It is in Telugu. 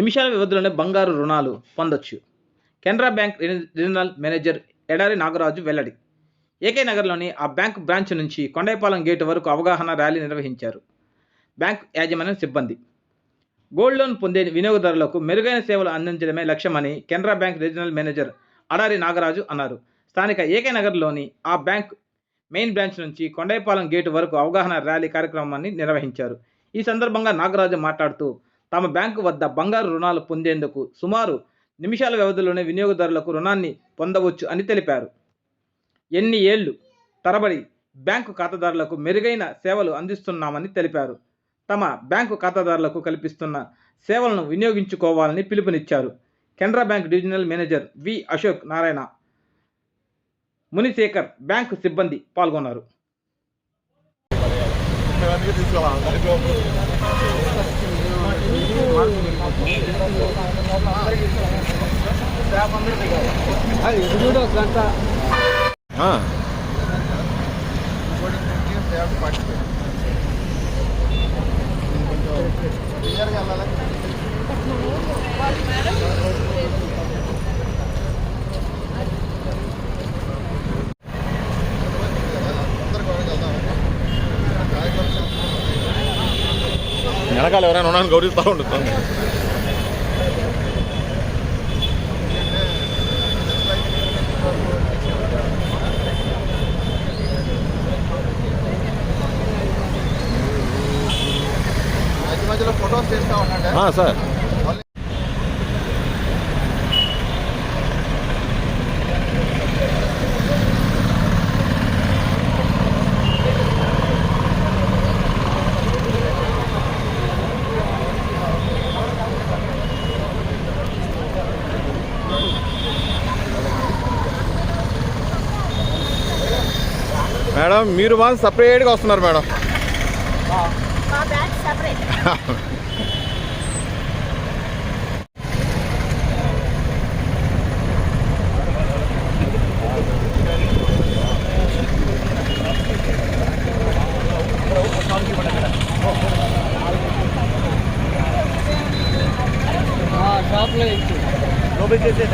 నిమిషాల వ్యవధిలోనే బంగారు రుణాలు పొందొచ్చు. కెనరా బ్యాంక్ రీజనల్ మేనేజర్ ఎడారి నాగరాజు వెల్లడి. ఏకే నగర్లోని ఆ బ్యాంక్ బ్రాంచ్ నుంచి కొండైపాలెం గేటు వరకు అవగాహన ర్యాలీ నిర్వహించారు బ్యాంక్ యాజమాన్యం సిబ్బంది. గోల్డ్ లోన్ పొందే వినియోగదారులకు మెరుగైన సేవలు అందించడమే లక్ష్యమని Canara bank regional manager Adari Nagaraju అన్నారు. స్థానిక ఏకే నగర్లోని ఆ బ్యాంక్ మెయిన్ బ్రాంచ్ నుంచి కొండైపాలెం గేటు వరకు అవగాహన ర్యాలీ కార్యక్రమాన్ని నిర్వహించారు. ఈ సందర్భంగా నాగరాజు మాట్లాడుతూ తమ బ్యాంకు వద్ద బంగారు రుణాలు పొందేందుకు సుమారు నిమిషాల వ్యవధిలోనే వినియోగదారులకు రుణాన్ని పొందవచ్చు అని తెలిపారు. ఎన్ని ఏళ్లు తరబడి బ్యాంకు ఖాతాదారులకు మెరుగైన సేవలు అందిస్తున్నామని తెలిపారు. తమ బ్యాంకు ఖాతాదారులకు కల్పిస్తున్న సేవలను వినియోగించుకోవాలని పిలుపునిచ్చారు. Canara bank divisional manager we Ashok Narayana, Munishekar bank సిబ్బంది పాల్గొన్నారు. వెనకాల ఎవరైనా ఉన్నాను గౌరవిస్తూ ఉంటుంది. మధ్యలో ఫొటోస్ చేస్తా ఉన్నాడు సార్. మేడం మీరు వాళ్ళు సపరేట్గా వస్తున్నారు మేడం. షాప్లో చేసే